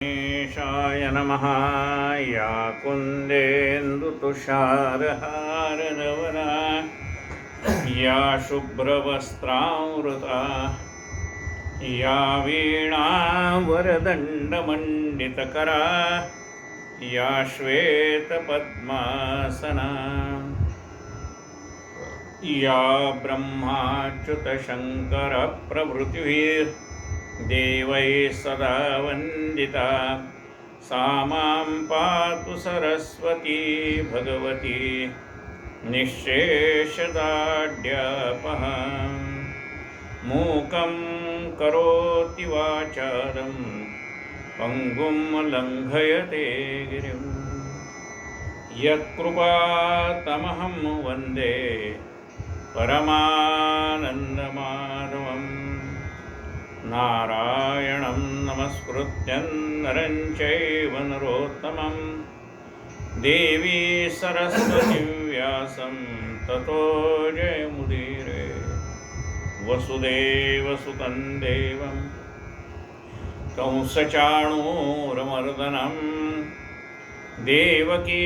गणेशाय नमः। या कुन्देन्दुतुषारहारधवला या शुभ्रवस्त्रावृता या वीणावरदण्डमण्डितकरा या श्वेतपद्मासना या ब्रह्माच्युतशङ्करप्रभृतिभिर्देवैः सदा वन्दिता सा मां पातु सरस्वती भगवती निःशेषदाढ्यापहा। मूकं करोति वाचालं पङ्गुं लङ्घयते गिरिं यत्कृपातमहं वन्दे परमानन्दमाधवम्। नारायणं नमस्कृत्यं नरं चैव नरोत्तमं देवी सरस्वतीं व्यासं ततो जयमुदीरये। वसुदेवसुतं देवं कंसचाणूरमर्दनं देवकी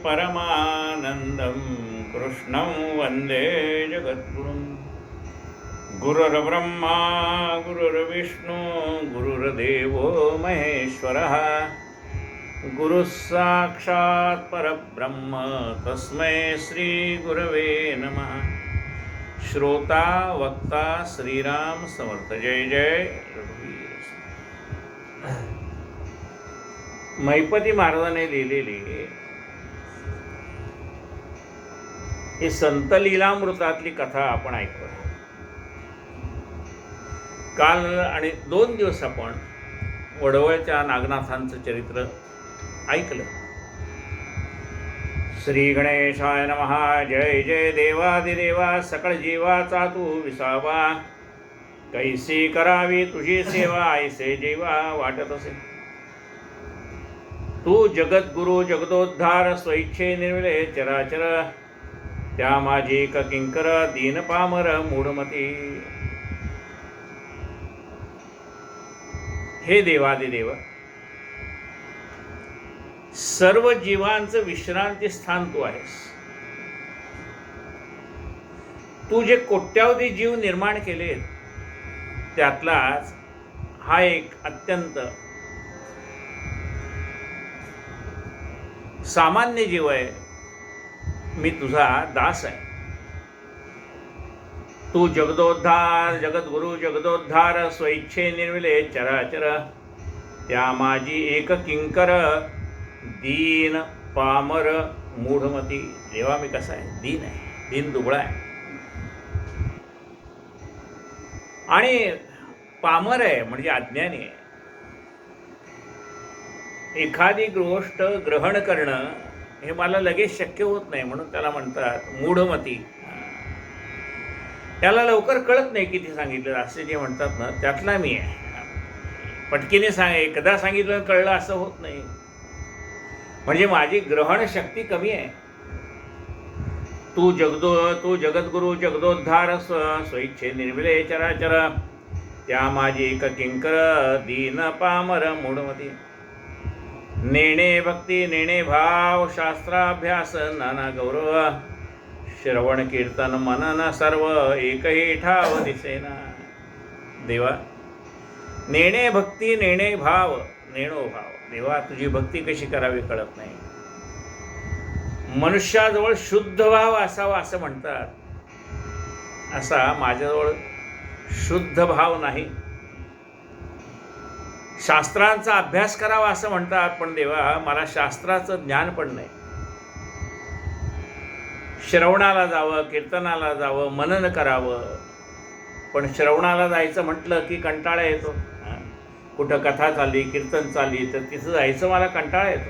परमानन्दं कृष्णं वन्दे जगद्गुरुं। गुरुर्ब्रह्मा गुरुर्विष्णु गुरुर्देवो महेश्वरः गुरुः साक्षात् परब्रह्म तस्मै श्री गुरवे नमः। श्रोता वक्ता श्रीराम समर्थ। जय जय रघुवीर। महिपती महाराजांनी लिहिलेली ही संत लीलामृतातली कथा आपण ऐकतो। काल आणि 2 दिवस आपण वडवळच्या नागनाथांचं चरित्र ऐकलं। श्री गणेशाय नमः। जय जय देवादिदेवा सकळ जीवाचा तू विसावा, कैसी करावी तुझी सेवा ऐसे जीवा वाटत असे। तू जगद्गुरु जगदोद्धार स्वइच्छे निर्मिळे चराचर, त्या माझी किंकर दीन पामर मूढमती। हे देवादिदेव, सर्व जीवांचं विश्रांती स्थान तू आहेस। तू जे कोट्यावधी जीव निर्माण केले त्यातलाच हा एक अत्यंत सामान्य जीव आहे। मी तुझा दास आहे। तू जगदोद्धार जगद्गुरु जगदोद्धार स्वइच्छे निर्मिले चराचर, त्या माझी एक किंकर दीन पामर मूढमती। देवा मी कसा आहे? दीन आहे, दीन दुबळा आहे आणि पामर आहे म्हणजे अज्ञानी आहे। एखादी गोष्ट ग्रहण करणं हे मला लगेच शक्य होत नाही, म्हणून त्याला म्हणतात मूढमती। त्याला लवकर कळत नाही किती सांगितलं असे जे म्हणतात ना, त्यातला मी आहे। पटकीने एकदा सांगितलं कळलं असं होत नाही, म्हणजे माझी ग्रहण शक्ती कमी आहे। तू जगद्गुरु जगदोद्धार स्वइच्छे निर्मिले चराचर, त्या माझी एक किंकर दीन पामर मूढमती। नेणे भक्ती नेणे भाव शास्त्राभ्यास नाना गौरव, श्रवण कीर्तन मनन सर्व एकही ठाव दिसेना। देवा, नेणे भक्ती नेणे भाव नेणो भाव। देवा, तुझी भक्ती कशी करावी कळत नाही। मनुष्याजवळ शुद्ध भाव असावा असं म्हणतात, असा माझ्याजवळ शुद्ध भाव नाही। शास्त्रांचा अभ्यास करावा असं म्हणतात, पण देवा मला शास्त्राचं ज्ञान पण नाही। श्रवणाला जावं, कीर्तनाला जावं, मनन करावं, पण श्रवणाला जायचं म्हटलं की कंटाळा येतो। कुठं कथा चालली कीर्तन चालली तर तिथं जायचं मला कंटाळा येतो।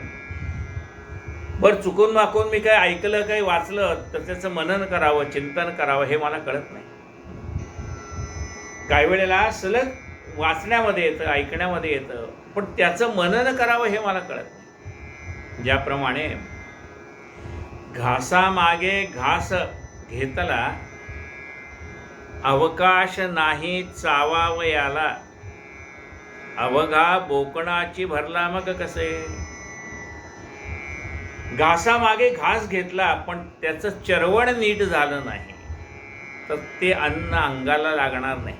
बरं चुकून माकून मी काय ऐकलं काही वाचलं तर त्याचं मनन करावं चिंतन करावं हे मला कळत नाही। काही वेळेला सलग वाचण्यामध्ये येतं ऐकण्यामध्ये येतं, पण त्याचं मनन करावं हे मला कळत नाही। ज्याप्रमाणे घासामागे घास घेतला अवकाश नाही चावावयाला, अवघा बोकणाची भरला मग कसे. घासामागे घास घेतला पण त्याचं चरवण नीट झालं नाही तर ते अन्न अंगाला लागणार नाही.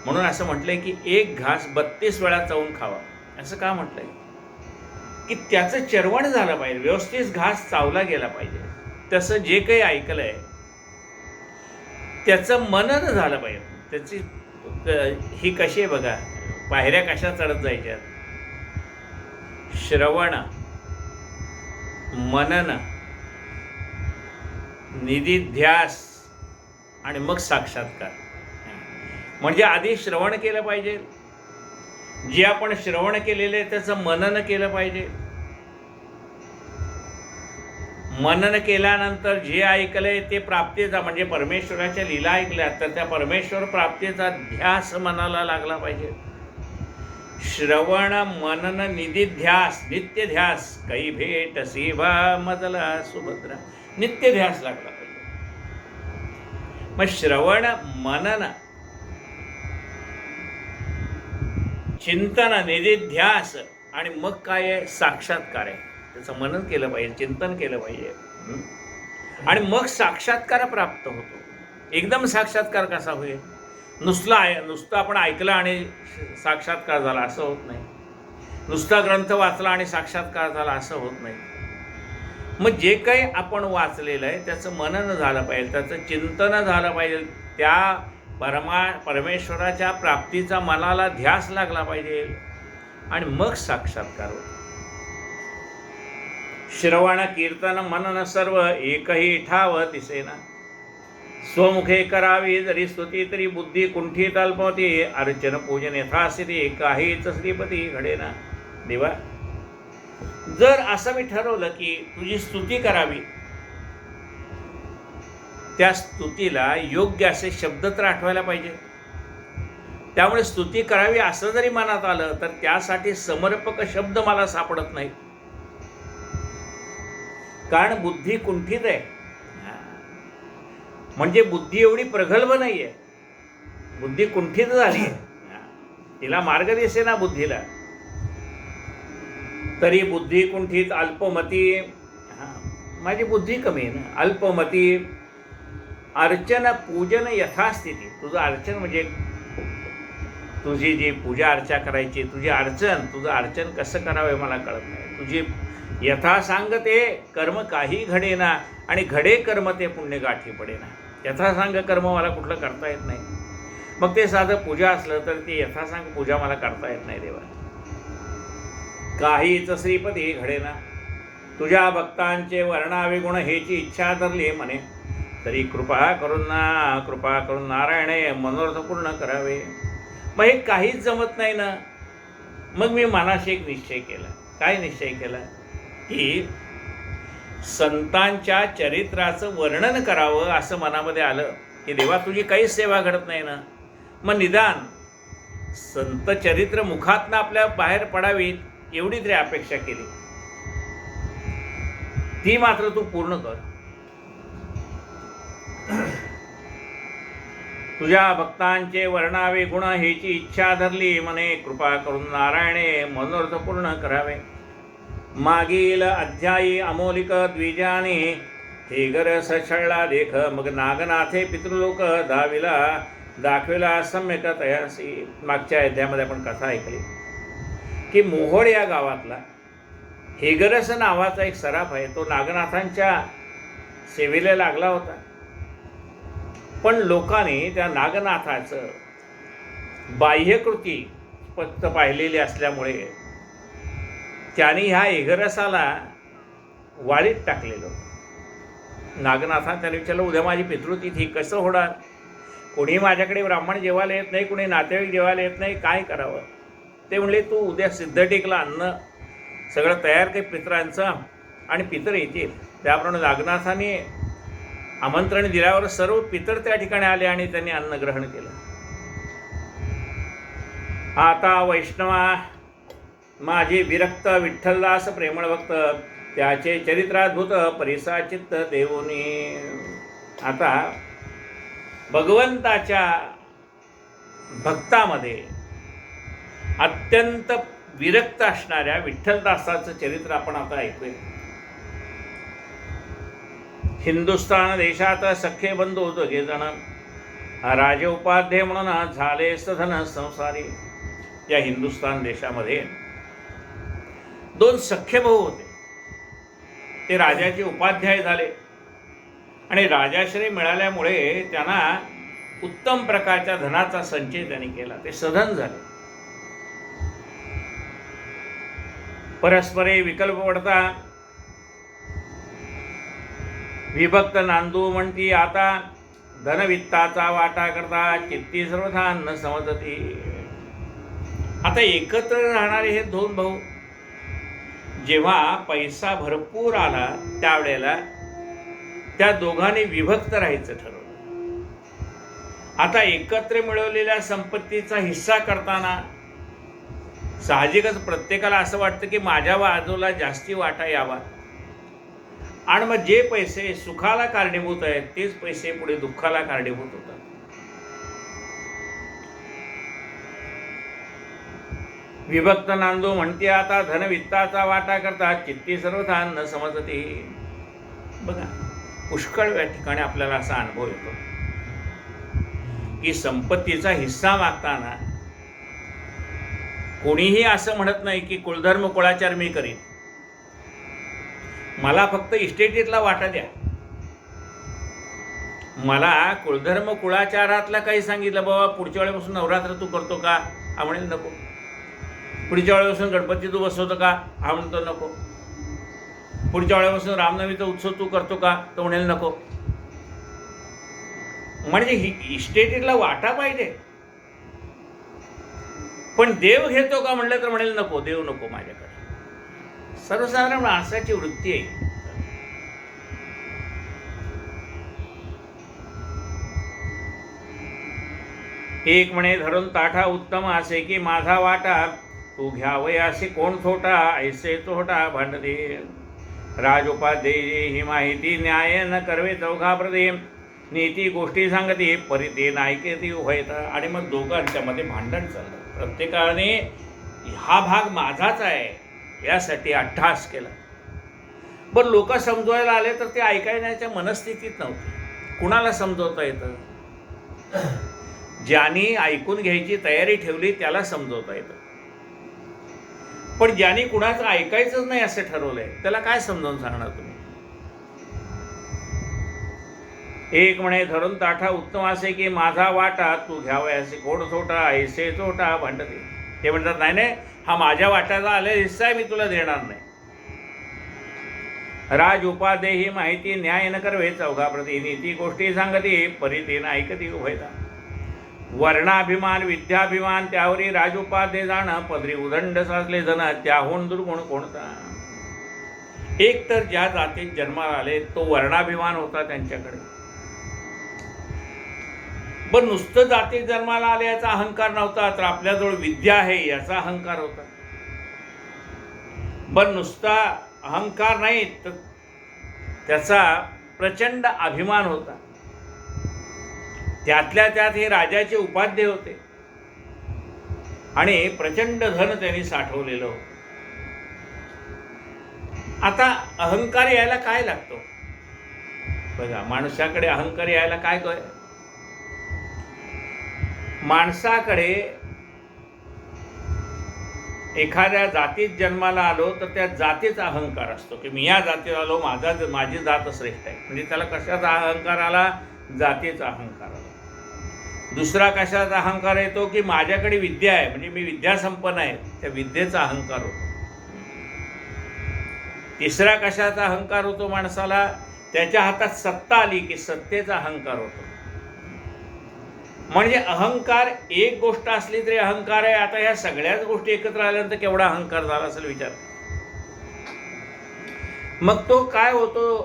म्हणून असं म्हटलंय की एक घास 32 वेळा चावून खावा. असं का म्हटलंय की त्याचं चरवण झालं पाहिजे, व्यवस्थित घास चावला गेला पाहिजे. तसं जे काही ऐकलंय त्याचं मनन झालं पाहिजे. त्याची ही कशी आहे बघा, पायऱ्या कशा चढत जायच्यात. श्रवण, मनन, निधिध्यास आणि मग साक्षात्कार. म्हणजे आधी श्रवण केलं पाहिजे, जे आपण श्रवण केलेलं आहे त्याचं मनन केलं पाहिजे. मनन केल्यानंतर जे ऐकलंय ते प्राप्तीचा म्हणजे परमेश्वराच्या लीला ऐकल्या तर त्या परमेश्वर प्राप्तीचा ध्यास मनाला लागला पाहिजे. श्रवण मनन निधिध्यास नित्यध्यास काही भेट सेवा मजला सुभद्रा. नित्यध्यास लागला पाहिजे. मग श्रवण मनन चिंतन निधिध्यास आणि मग काय आहे, साक्षात्कार आहे. त्याचं मनन केलं पाहिजे, चिंतन केलं पाहिजे आणि मग साक्षात्कार प्राप्त होतो. एकदम साक्षात्कार कसा होईल, नुसतं आपण ऐकलं आणि साक्षात्कार झाला असं होत नाही. नुसता ग्रंथ वाचला आणि साक्षात्कार झाला असं होत नाही. मग जे काही आपण वाचलेलं आहे त्याचं मनन झालं पाहिजे, त्याचं चिंतन झालं पाहिजे. त्या परमेश्वराच्या प्राप्तीचा मनाला ध्यास लागला पाहिजे आणि मग साक्षात्कार होतो. श्रवण कीर्तन मनन सर्व एकही ठाव दिसेना. स्वमुखे करावी जरी स्तुती तरी बुद्धी कुंठीत अल्पवती. अर्चन पूजन यथास्थिती काहीच श्रीपती घडेना. देवा, जर असं मी ठरवलं की तुझी स्तुती करावी, त्या स्तुतीला योग्य असे शब्द तर आठवायला पाहिजे. त्यामुळे स्तुती करावी असं जरी मनात आलं तर त्यासाठी समर्पक शब्द मला सापडत नाही, कारण बुद्धी कुंठित आहे. म्हणजे बुद्धी एवढी प्रगल्भ नाही आहे, बुद्धी कुंठित झाली आहे. तिला मार्ग दिसेना बुद्धीला. तरी बुद्धी कुंठित अल्पमती. माझी बुद्धी कमी आहे ना, अल्पमती. अर्चन पूजन यथास्थिती. तुझं अर्चन म्हणजे तुझी जी पूजा अर्चा करायची, तुझं अर्चन कसं करावं मला कळत नाही. तुझी यथासांग ते कर्म काही घडेना आणि घडे कर्म ते पुण्य गाठी पडेना. यथासांग कर्म मला कुठलं करता येत नाही. मग ते साधं पूजा असलं तर ती यथासांग पूजा मला करता येत नाही. देवा, काहीच श्रीपती घडेना. तुझ्या भक्तांचे वर्णावे गुण हेची इच्छा धरली म्हणे. तरी कृपा करून नारायणे मनोरथ पूर्ण करावे. मग हे काहीच जमत नाही ना. मग मी मनाशी एक निश्चय केला. काय निश्चय केला की संतांच्या चरित्राचं वर्णन करावं असं मनामध्ये आलं की देवा तुझी काहीच सेवा घडत नाही ना. मग निदान संत चरित्र मुखातनं आपल्या बाहेर पडावीत एवढी तरी अपेक्षा केली. ती मात्र तू पूर्ण कर. तुझ्या भक्तांचे वर्णावे गुण हेची इच्छा धरली म्हणे. कृपा करून नारायणे मनोरथ पूर्ण करावे. मागील अध्यायी अमोलिक द्विजाने हे गर सछळला लेख. मग नागनाथे पितृलोक दाखविला सम्यक तयासी. मागच्या अध्यायामध्ये आपण कथा ऐकली की मोहोळ या गावातला हेगरस नावाचा एक सराफ आहे. तो नागनाथांच्या सेवेला लागला होता. पण लोकांनी त्या नागनाथाचं बाह्यकृती फक्त पाहिलेली असल्यामुळे त्यांनी ह्या हेगरसाला वाळीत टाकलेलं. नागनाथांनी त्याने विचारलं, उद्या माझी पितृतिथी कसं होणार? कोणी माझ्याकडे ब्राह्मण जेवायला येत नाही, कोणी नातेवाईक जेवायला येत नाही, काय करावं? ते म्हणले, तू उद्या सिद्धटेकला अन्न सगळं तयार काही पितरांचं आणि पितर येतील. त्याप्रमाणे नागनाथाने आमंत्रण दिल्यावर सर्व पितर त्या ठिकाणी आले आणि त्यांनी अन्न ग्रहण केलं. आता वैष्णवा माझे विरक्त विठ्ठलदास प्रेमळ भक्त त्याचे चरित्राद्भुत परिसा चित्त देवोनी. आता भगवंताच्या भक्तामध्ये अत्यंत विरक्त असणाऱ्या विठ्ठलदासाचं चरित्र आपण आता ऐकूया. हिंदुस्थान देशात सख्खे बंधू दोघे जण, राजे उपाध्ये म्हणून झाले सधन संसारी. या हिंदुस्थान देशामध्ये दोन सख्खे भाऊ होते. ते राजाचे उपाध्याय झाले आणि राजाश्रय मिळाल्यामुळे त्यांना उत्तम प्रकारच्या धनाचा संचय त्यांनी केला. ते सधन झाले. परस्परे विकल्प पडता विभक्त नांदू म्हणती आता, धनवित्ताचा वाटा करता चित्ती सर्वथा न समजती. आता एकत्र राहणारे हे दोन भाऊ जेव्हा पैसा भरपूर आला त्यावेळेला त्या दोघांनी विभक्त राहायचं ठरवलं. आता एकत्र मिळवलेल्या संपत्तीचा हिस्सा करताना साहजिकच प्रत्येकाला असं वाटतं की माझ्या बाजूला जास्ती वाटा यावा, आणि मग जे पैसे सुखाला कारणीभूत आहेत तेच पैसे पुढे दुःखाला कारणीभूत होतात. विभक्त नांदू म्हणते आता, धनवित्ताचा वाटा करता चित्ती सर्वथा न समजते. बघा, पुष्कळ या ठिकाणी आपल्याला असा अनुभव येतो की संपत्तीचा हिस्सा मागताना कोणीही असं म्हणत नाही की कुलधर्म कुळाचार मी करीन, मला फक्त इस्टेटीतला वाटा द्या. मला कुलधर्म कुळाचारातला काही सांगितलं, बाबा पुढच्या वेळेपासून नवरात्र तू करतो का, हा म्हणेल नको. पुढच्या वेळेपासून गणपती तू बसवतो का, हा म्हणतो नको. पुढच्या वेळेपासून रामनवमीचा उत्सव तू करतो का, तो म्हणेल नको. म्हणजे इस्टेटीतला वाटा पाहिजे. पण देव घेतो का म्हणलं तर म्हणेल नको, देव नको माझ्याकडे. सर्वसाधारण माणसाची वृत्ती आहे. एक म्हणे धरून ताठा उत्तम असे की माझा वाटा, तू घ्यावयासे कोण छोटा, ऐसे तोटा भांडते. राजोपाध्याय ही माहिती न्याय न करवे चौघा प्रदेम, नीती गोष्टी सांगते परिते नायके ती व्हायता. आणि मग दोघांच्या मध्ये भांडण चाललं. प्रत्येकाने हा भाग माझाच आहे यासाठी अट्टहास केला. बरं, लोक समजवायला आले तर ते ऐकण्याच्या मनस्थितीत नव्हते. कुणाला समजवता येतं? ज्यांनी ऐकून घ्यायची तयारी ठेवली त्याला समजवता येतं. पण ज्यांनी कुणाचं ऐकायचंच नाही असं ठरवलंय त्याला काय समजावून सांगणार तुम्ही? एक म्हणे धरून ताठा उत्तम असे की माझा वाटा, तू घ्यावयासे कोण छोटा, ऐसे तोटा भांडते. ते म्हणतात नाही नाही, हा माझ्या वाट्याचा आले हिस्सा आहे, मी तुला देणार नाही. राज उपाध्ये ही माहिती न्याय न करवे चौघा प्रती, नीती गोष्टी सांगते परिते ऐकती उभयता. वर्णाभिमान विद्याभिमान त्यावरी राजोपाध्ये जाणं, पदरी उदंड साचले जण त्याहून दुर्गुण कोणता. एक तर ज्या जातीत जन्माला आले तो वर्णाभिमान होता त्यांच्याकडे. पण नुसतं जातीत जन्माला आले याचा अहंकार नव्हता, तर आपल्याजवळ विद्या आहे याचा अहंकार होता. पण नुसता अहंकार नाही तर त्याचा प्रचंड अभिमान होता. त्यातल्या त्यात हे राजाचे उपाध्ये होते आणि प्रचंड धन त्यांनी साठवलेलं होतं. आता अहंकार यायला काय लागतो बघा, माणसाकडे अहंकार यायला काय काय? माणसाकडे एखाद्या जातीत जन्माला आलो तर त्या जातीचा अहंकार असतो की मी या जातीत आलो, माझी जात श्रेष्ठ आहे. म्हणजे त्याला कशाचा अहंकार आला? जातीचा अहंकार आला. दुसरा कशाचा अहंकार येतो की माझ्याकडे विद्या आहे, म्हणजे मी विद्यासंपन्न आहे, त्या विद्येचा अहंकार होतो. तिसरा कशाचा अहंकार होतो माणसाला? त्याच्या हातात सत्ता आली की सत्तेचा अहंकार होतो. म्हणजे अहंकार एक गोष्ट असली तरी अहंकार आहे. आता ह्या सगळ्याच गोष्टी एकत्र आल्यानंतर केवढा अहंकार झाला असेल विचार. मग तो काय होतो?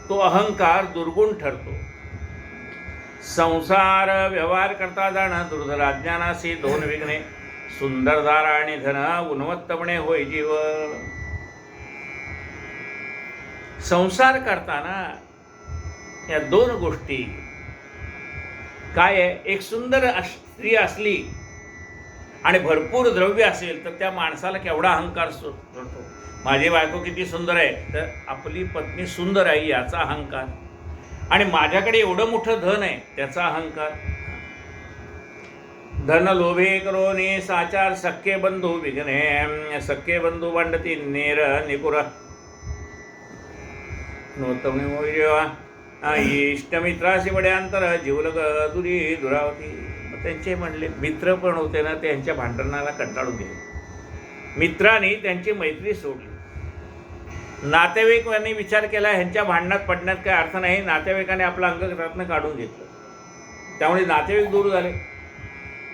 तो अहंकार दुर्गुण ठरतो. संसार व्यवहार करता जाणं दुर्धर अज्ञानासी दोन विघ्ने, सुंदरदार आणि धन उन्मत्तपणे होय जीव. संसार करताना या दोन गोष्टी काय आहे? एक सुंदर स्त्री असली आणि भरपूर द्रव्य असेल तर त्या माणसाला केवढा अहंकार सुटतो. माझी बायको किती सुंदर आहे, तर आपली पत्नी सुंदर आहे याचा अहंकार. आणि माझ्याकडे एवढं मोठं धन आहे त्याचा अहंकार. धन लोभे करोने साचार सख्खे बंधू विघ्ने, सख्खे बंधू भांडती नेर निकुर. इष्टमित्राशी वड्यांतर जीवलग दुरी दुरावती. मग त्यांचे म्हणले मित्र पण होते ना, त्यांच्या भांडणाला कंटाळून गेले. मित्रांनी त्यांची मैत्री सोडली. नातेवाईकांनी विचार केला ह्यांच्या भांडणात पडण्यात काही अर्थ नाही. नातेवाईकाने आपला अंगरत्न काढून घेतलं, त्यामुळे नातेवाईक दूर झाले.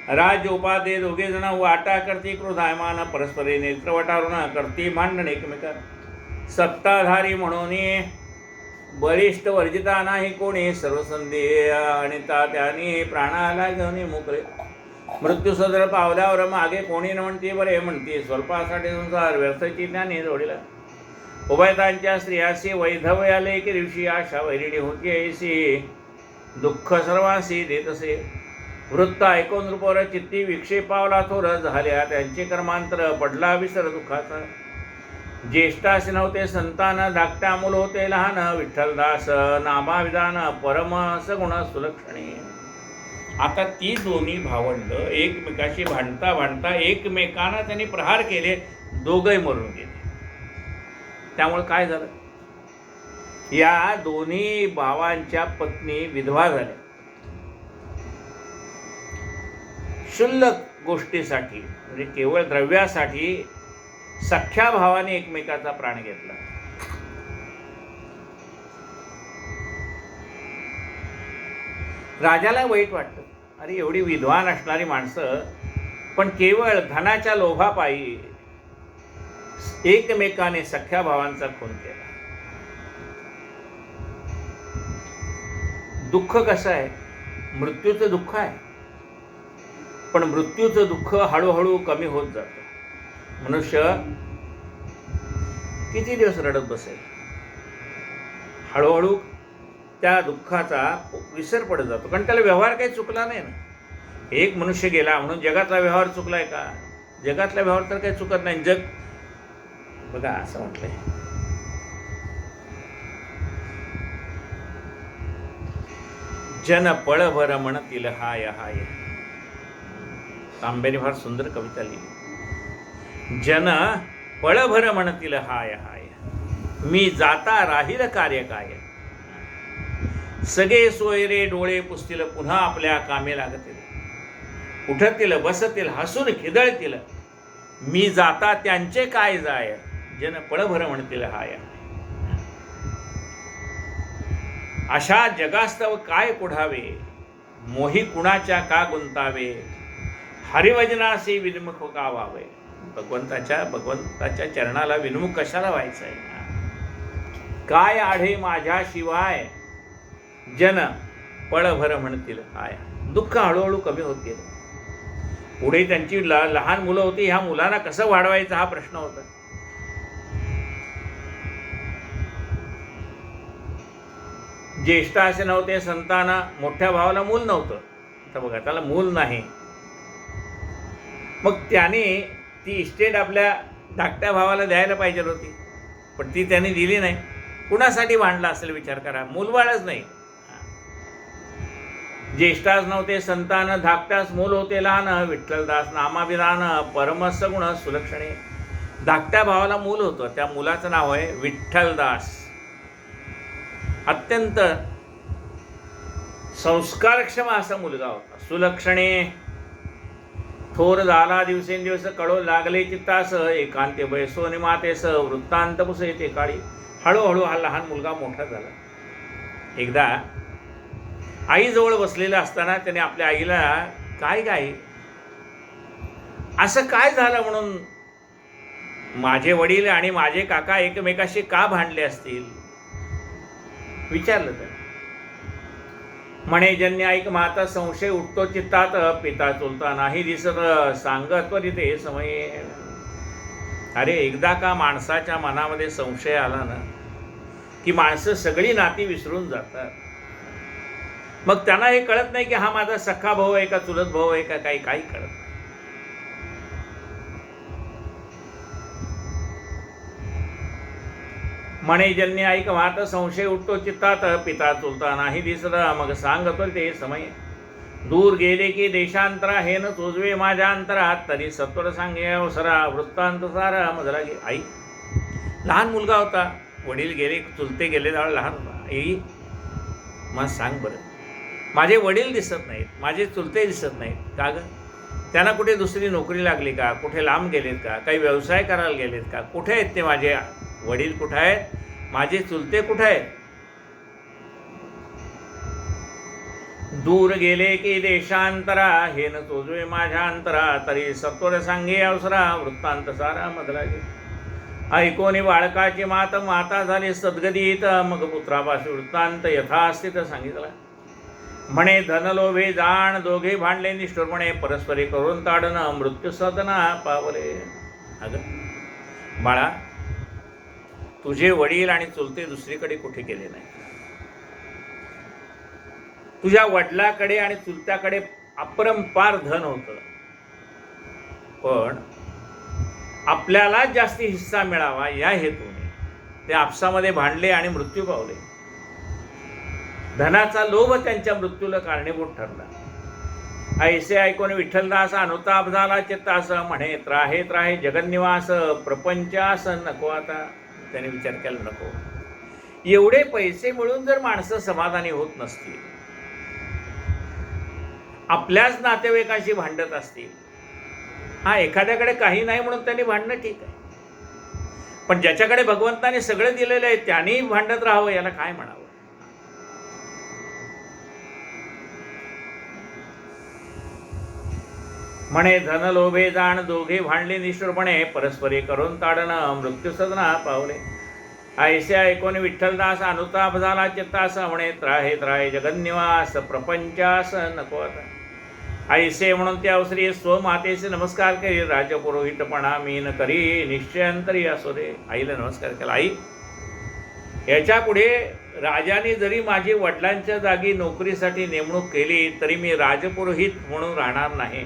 राज्य उपाधे दोघे जण वाटा करती क्रोधायमान, परस्परे नेत्र वटारून करती भांडण एकमेका. सत्ताधारी म्हणून बलिष्ठ वर्जिता नाही कोणी, सर्वसंधी आणिता त्याने प्राणाला घेऊन मोकळे. मृत्यू सदर पावल्यावर मागे कोणी न म्हणते बरे म्हणते, स्वल्पासाठी संसार व्यर्थची ज्ञानी जोडीला. उभयतांच्या स्त्रियासी वैधव्य आले की दिवशी आशा वैरिणी होती ऐसी, दुःख सर्वांशी देतसे. वृत्त ऐकून नृपोर चित्ती विक्षेप पावला थोर, झाल्या त्यांचे कर्मांतर पडला विसर दुःखाचा. ज्येष्ठाशी नव्हते संतान, धाकट्या मुल होते लहान, विठ्ठलदास नामाविधान परम सगुण सुलक्षणी. आता ती दोन्ही भावंड एकमेकाशी भांडता भांडता एकमेकांना त्यांनी प्रहार केले, दोघंही मरून गेले. त्यामुळे काय झालं, या दोन्ही भावांच्या पत्नी विधवा झाल्या. क्षुल्लक गोष्टीसाठी म्हणजे केवळ द्रव्यासाठी सख्या भावाने एकमेकाचा प्राण घेतला. राजाला वाईट वाटतं, अरे एवढी विद्वान असणारी माणसं पण केवळ धनाच्या लोभापायी एकमेकाने सख्या भावांचा खून केला. दुःख कसं आहे, मृत्यूचं दुःख आहे, पण मृत्यूचं दुःख हळूहळू कमी होत जातं. मनुष्य किती दिवस रडत बसेल, हळूहळू त्या दुःखाचा विसर पडत जातो, कारण त्याला व्यवहार काही चुकला नाही ना. एक मनुष्य गेला म्हणून जगातला व्यवहार चुकलाय का? जगातला व्यवहार तर काही चुकत नाही. जग बघा असं म्हटलंय, जन पळभर म्हणतील हाय हाय. तांब्याने फार सुंदर कविता लिहिली. जन पळभर म्हणतील हाय हाय, मी जाता राहील कार्य काय. सगळे सोयरे डोळे पुसतील पुन्हा आपल्या कामे लागतील, उठतील बसतील हसून खिदळतील, मी जाता त्यांचे काय जाय. जन पळभर म्हणतील हाय. अशा जगास्तव काय कुढावे, मोही कुणाच्या का गुंतावे, हरिवचनाशी विनमुख का व्हावे. भगवंताच्या चरणाला विनमुख कशाला व्हायचं आहे? काय आढे माझ्या शिवाय, जन पळभर म्हणतील हाय. दुःख हळूहळू कमी होत गेलं. पुढे त्यांची लहान मुलं होती, ह्या मुलांना कसं वाढवायचं हा प्रश्न होता. ज्येष्ठ असे नव्हते संतान, मोठ्या भावाला मूल नव्हतं. आता बघा त्याला मूल नाही, मग त्याने ती इस्टेट आपल्या धाकट्या भावाला द्यायला पाहिजे होती, पण ती त्यांनी दिली नाही. कुणासाठी भांडला असेल विचार करा, मूलबाळच नाही. ज्येष्ठास नव्हते संतान, धाकट्यास मूल होते लहान, विठ्ठलदास नामाभिधान परमस गुण सुलक्षणे. धाकट्या भावाला मूल होतं, त्या मुलाचं नाव आहे विठ्ठलदास. अत्यंत संस्कारक्षम असा मुलगा होता. सुलक्षणे थोर झाला दिवसेंदिवस, कळो लागले चित्तास, एकांते बैसो निमातेस वृत्तांत पुसे ते काळी. हळूहळू हा लहान मुलगा मोठा झाला. एकदा आईजवळ बसलेला असताना त्याने आपल्या आईला, काय काय असं काय झालं म्हणून माझे वडील आणि माझे काका एकमेकाशी का भांडले असतील विचारलं. तर म्हणे जन्य ऐक माता संशय उठतो चित्तात, पिता चुलता नाही दिसत सांगत त्वरिते समय. अरे एकदा का माणसाच्या मनामध्ये संशय आला ना की माणसं सगळी नाती विसरून जातात. मग त्यांना हे कळत नाही की हा माझा सख्खा भाऊ आहे का चुलत भाऊ आहे का, काही कळत नाही. म्हणे जन्य ऐक मात संशय उठतो चित्तात, पिता चुलता नाही दिसला मग सांगतो ते समय. दूर गेले की देशांतरा हे न तुजवे माझ्या अंतरात, तरी सत्वर सांगे अवसरा वृत्तांत सारा मजला गे. आई, लहान मुलगा होता, वडील गेले, चुलते गेले, त्यावेळेस लहान होता. आई मग सांग बरं, माझे वडील दिसत नाहीत, माझे चुलते दिसत नाहीत का गं? त्यांना कुठे दुसरी नोकरी लागली का? कुठे लांब गेलेत का? काही व्यवसाय करायला गेलेत का? कुठे आहेत ते माझे वडील? कुठे आहेत माझे चुलते? कुठे आहेत? दूर गेले की देशांतरा हे न तोजवे माझ्या अंतरा, तरी सत्वर सांगे अवसरा वृत्तांत सारा मधला गे. ऐकोनी बाळकाची मात माता झाली सद्गदित, मग पुत्रापासून वृत्तांत यथास्थित सांगितला. म्हणे धनलोभे जाण दोघे भांडले निष्ठुरपणे, परस्परे करून ताडन मृत्यू सदना पावले. अगं बाळा, तुझे वडील आणि चुलते दुसरीकडे कुठे गेले नाही. तुझ्या वडिलाकडे आणि चुलत्याकडे अपरंपार धन होतं, पण आपल्याला जास्ती हिस्सा मिळावा या हेतूने ते आपसामध्ये भांडले आणि मृत्यू पावले. धनाचा लोभ त्यांच्या मृत्यूला कारणीभूत ठरला. ऐसे ऐकून विठ्ठलदास अनुताप झाला चित्तास, म्हणे त्राहे त्राहे जगन्निवास प्रपंचास नको. आता त्याने विचार केला, नको एवढे पैसे मिळून जर माणसं समाधानी होत नसतील, आपल्याच नातेवाईकांशी भांडत असतील, हा एखाद्याकडे काही नाही म्हणून त्यांनी भांडणं ठीक आहे, पण ज्याच्याकडे भगवंताने सगळं दिलेलं आहे त्यांनी भांडत राहावं, याला काय म्हणावं? म्हणे धनलोभे जाण दोघे भांडले निष्ठुरपणे, परस्परे करून ताडन मृत्यू सदना पावले. ऐसे ऐकून विठ्ठलदास अनुताप झाला चित्तास, म्हणे त्राहे त्राहे जगन्निवास प्रपंचास नको. आता ऐसे म्हणून त्या अवसरी स्वमातेचे नमस्कार करी, राजपुरोहितपणा मी न करी निश्चयंतरी असो दे. आईला नमस्कार केला. आई, याच्या पुढे राजाने जरी माझी वडिलांच्या जागी नोकरीसाठी नेमणूक केली तरी मी राजपुरोहित म्हणून राहणार नाही.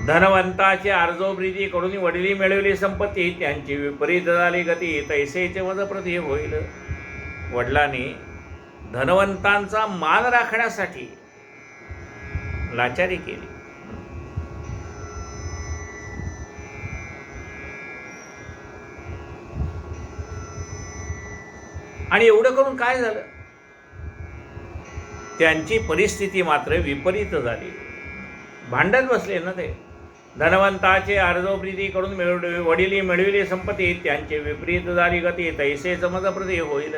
धनवंताचे आर्जोब्रीजी कडून वडिली मिळवली संपत्ती, त्यांची विपरीत झाली गती, तैसेचे वदप्रती होईल. वडिलांनी धनवंतांचा मान राखण्यासाठी लाचारी केली. आणि एवढं करून काय झालं? त्यांची परिस्थिती मात्र विपरीत झाली. भांडत बसले ना ते. धनवंताचे अर्जोप्रीतीकडून वडिली मिळविली संपत्ती, त्यांचे विपरीत झाली गती, तैसेच मजप्रती होईल.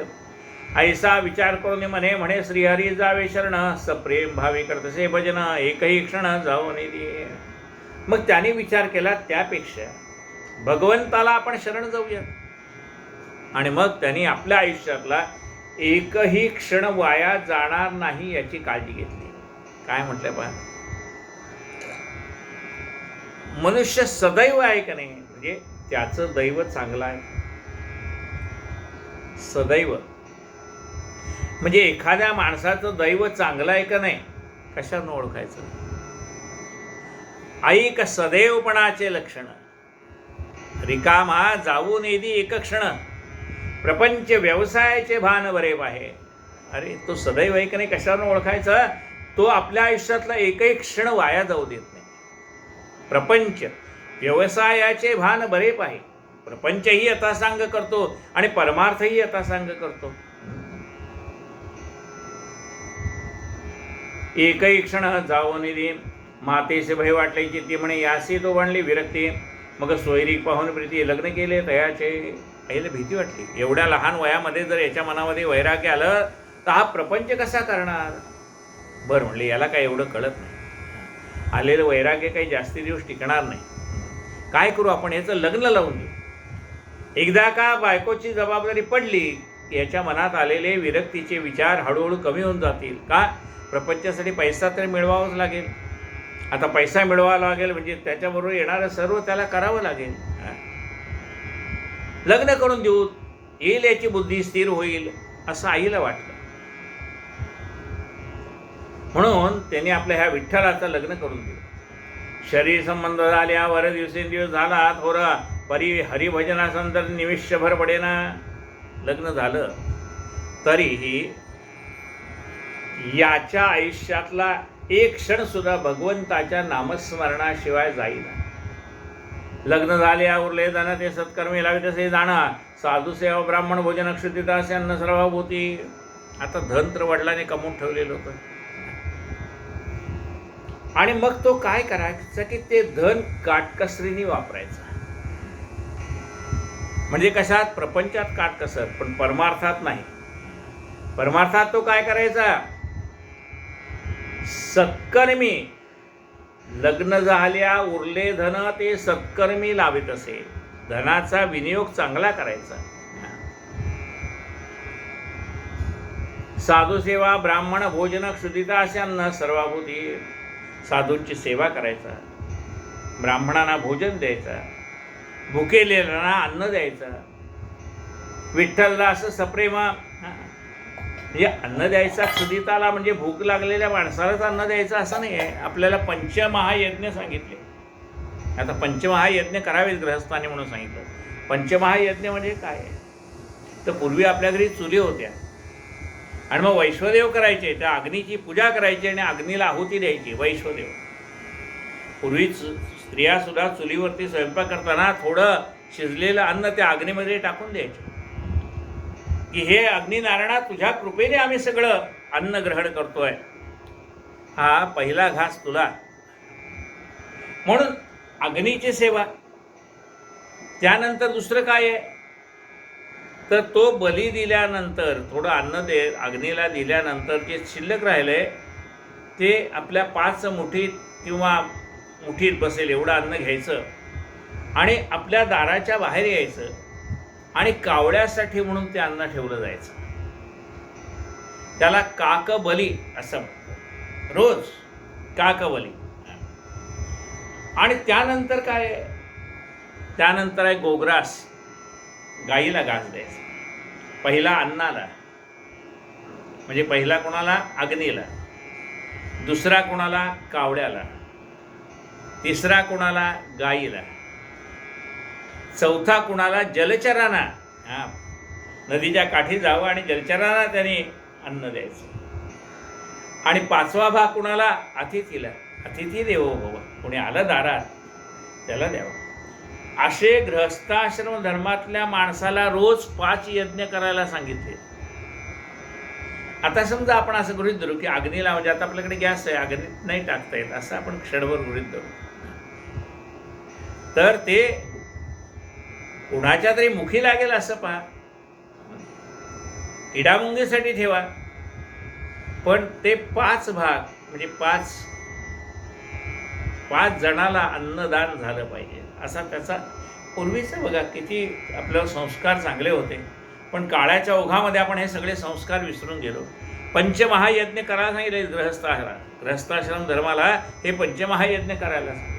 ऐसा विचार करून म्हणे श्रीहरी जावे शरण, सप्रेम भावी करतसे भजन, एकही क्षण जाऊ निधी. मग त्याने विचार केला, त्यापेक्षा भगवंताला आपण शरण जाऊया. आणि मग त्यांनी आपल्या आयुष्यातला एकही क्षण वाया जाणार नाही याची काळजी घेतली. काय म्हटलं पहा, मनुष्य सदैव आहे का नाही, म्हणजे त्याचं दैव चांगलं आहे. सदैव म्हणजे एखाद्या माणसाचं दैव चांगलं आहे का नाही कशानं ओळखायचं? ऐक सदैवपणाचे लक्षण, रिकामा जाऊ नेदी एक क्षण, प्रपंच व्यवसायाचे भान बरे बाहे. अरे तो सदैव आहे का नाही कशानं ओळखायचं? तो आपल्या आयुष्यातला एकही क्षण वाया जाऊ देत नाही. प्रपंच व्यवसायाचे भान बरे पाहे. प्रपंचही यथासांग करतो आणि परमार्थही यथासांग करतो. एकही क्षण जाऊ निधी. मातेचे भय वाटल्याची ती म्हणे, यासी तो बनली विरक्ती. मग सोयरीक पाहून प्रीती लग्न केले तयाचे. आईला भीती वाटली, एवढ्या लहान वयामध्ये जर याच्या मनामध्ये वैराग्य आलं तर हा प्रपंच कसा करणार? बरं म्हणले, याला काय एवढं कळत नाही, आलेलं वैराग्य काही जास्ती दिवस टिकणार नाही. काय करू आपण, याचं लग्न लावून देऊ. एकदा का बायकोची जबाबदारी पडली, याच्या मनात आलेले विरक्तीचे विचार हळूहळू कमी होऊन जातील. का? प्रपंचासाठी पैसा तर मिळवावाच लागेल. आता पैसा मिळवावा लागेल म्हणजे त्याच्याबरोबर येणारं सर्व त्याला करावं लागेल. लग्न करून देऊ, येईल याची बुद्धी स्थिर होईल असं आईला वाटलं. म्हणून त्यांनी आपल्या ह्या विठ्ठलाचं लग्न करून दिलं. शरीर संबंध झाल्यावर दिवसेंदिवस झाला थोरा, परी हरिभजनानंतर निमिषभर पडेना लग्न झालं तरीही याच्या आयुष्यातला एक क्षण सुद्धा भगवंताच्या नामस्मरणाशिवाय जाईना. लग्न झाले उरले जाणं ते सत्कर्मी लावे तसे जाणं, साधू सेवा ब्राह्मण भोजन अक्षुतिता असे अन्न सर्वभूती. आता धन तर वडिलांनी कमवून ठेवलेलं होतं आणि मग तो काय करायचा की ते धन काटकसरीने वापरायचं. म्हणजे कशात? प्रपंचात काटकसर, पण परमार्थात नाही. परमार्थात तो काय करायचा? सत्कर्मी लग्न झाल्या उरले धन ते सत्कर्मी लावित असे. धनाचा विनियोग चांगला करायचा. साधू सेवा ब्राह्मण भोजन क्षुदिता असे अन्न सर्वभूती. साधूंची सेवा करायचा, ब्राह्मणांना भोजन द्यायचा, भुकेलेल्यांना अन्न द्यायचं. विठ्ठलला असं सप्रेमा म्हणजे अन्न द्यायचा. क्षुदिताला म्हणजे भूक लागलेल्या माणसालाच अन्न द्यायचं असं नाही आहे. आपल्याला पंचमहायज्ञ सांगितले. आता पंचमहायज्ञ करावेत गृहस्थानी म्हणून सांगितलं. पंचमहायज्ञ म्हणजे काय? तर पूर्वी आपल्या घरी चुली होत्या आणि मग वैश्वदेव करायचे, त्या अग्नीची पूजा करायची आणि अग्नीला आहुती द्यायची. वैश्वदेव पूर्वी स्त्रिया सुद्धा चुलीवरती स्वयंपाक करताना थोडं शिजलेलं अन्न त्या अग्नीमध्ये टाकून द्यायचे की हे अग्निनारायणा तुझ्या कृपेने आम्ही सगळं अन्न ग्रहण करतोय, हा पहिला घास तुला. म्हणून अग्नीची सेवा. त्यानंतर दुसरं काय आहे तर तो बली दिल्यानंतर थोडं अन्न दे अग्नीला दिल्यानंतर जे शिल्लक राहिले ते आपल्या 5 मुठीत किंवा मुठीत बसेल एवढं अन्न घ्यायचं आणि आपल्या दाराच्या बाहेर यायचं आणि कावळ्यासाठी म्हणून ते अन्न ठेवलं जायचं. त्याला काकबली असं म्हणतात. रोज काकबली. आणि त्यानंतर काय आहे? त्यानंतर आहे गोग्रास. गाईला घास द्यायचा. पहिला अन्नाला म्हणजे पहिला कोणाला? अग्नीला. दुसरा कोणाला? कावड्याला. तिसरा कोणाला? गाईला. चौथा कुणाला? जलचरांना. नदीच्या काठी जावं आणि जलचरांना त्याने अन्न द्यायचं. आणि 5वा भाग कुणाला? अतिथीला. अतिथी देवो भव. कोणी आलं दारात त्याला द्यावं. असे गृहस्थाश्रम धर्मातल्या माणसाला रोज 5 यज्ञ करायला सांगितले. आता समजा आपण असं गृहीत धरू की अग्नीला म्हणजे आता आपल्याकडे गॅस आहे, अग्नीत नाही टाकता येत असं आपण क्षणभर गृहीत धरू. तर ते कुणाच्या तरी मुखी लागेल असं पहा. किडामुंगीसाठी ठेवा, पण ते 5 भाग म्हणजे 5 जणाला अन्नदान झालं पाहिजे असा त्याचा. पूर्वीचं बघा किती आपल्यावर संस्कार चांगले होते, पण काळाच्या ओघामध्ये आपण हे सगळे संस्कार विसरून गेलो. पंचमहायज्ञ करायला सांगितले गृहस्थाश्रम धर्माला. हे पंचमहायज्ञ करायला सांगितले.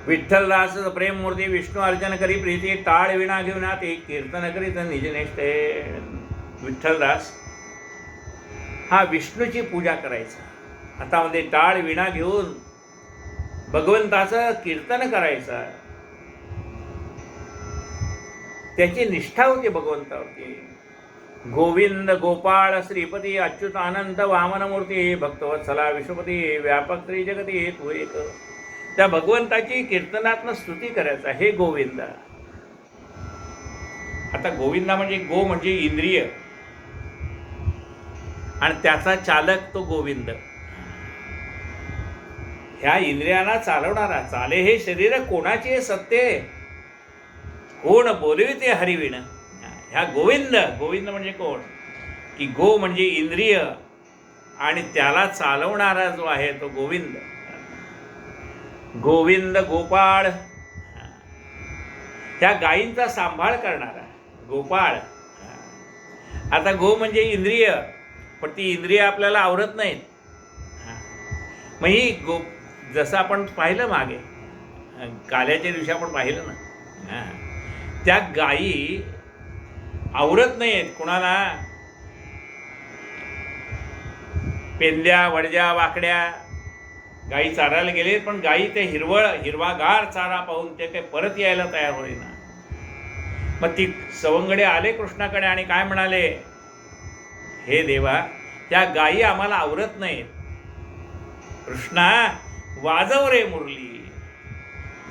विठ्ठलदास प्रेममूर्ती विष्णू अर्चन करी प्रीती टाळ विणा घेऊन ते कीर्तन करीत निजनेष्ठे. विठ्ठलदास हा विष्णूची पूजा करायचा. हातामध्ये टाळ विणा घेऊन भगवंताचं कीर्तन करायचं. त्याची निष्ठा होती भगवंतावरती. गोविंद गोपाळ श्रीपती अच्युत आनंद वामनमूर्ती भक्तवत्सला विश्वपती व्यापक श्री जगती तू एक. त्या भगवंताची कीर्तनातनं स्तुती करायचा. हे गोविंद. आता गोविंदा म्हणजे गो म्हणजे इंद्रिय आणि त्याचा चालक तो गोविंद. ह्या इंद्रियांना चालवणारा. चाले हे शरीर कोणाचे सत्य कोण बोलविते हरिविण. ह्या गोविंद. गोविंद म्हणजे कोण की गो म्हणजे इंद्रिय आणि त्याला चालवणारा जो आहे तो गोविंद. गोविंद गोपाळ. त्या गायींचा सांभाळ करणारा गोपाळ. आता गो म्हणजे इंद्रिय, पण ती इंद्रिय आपल्याला आवरत नाहीत. मग ही जसं आपण पाहिलं मागे काल्याच्या दिवशी आपण पाहिलं ना, त्या गायी आवरत नाहीत. कुणाला? पेंद्या वडज्या वाकड्या गाई चारायला गेले, पण गाई ते हिरवागार चारा पाहून ते काही परत यायला तयार होईना. मग ती सवंगडे आले कृष्णाकडे आणि काय म्हणाले, हे देवा, त्या गायी आम्हाला आवरत नाहीत. कृष्णा, वाजव रे मुरली,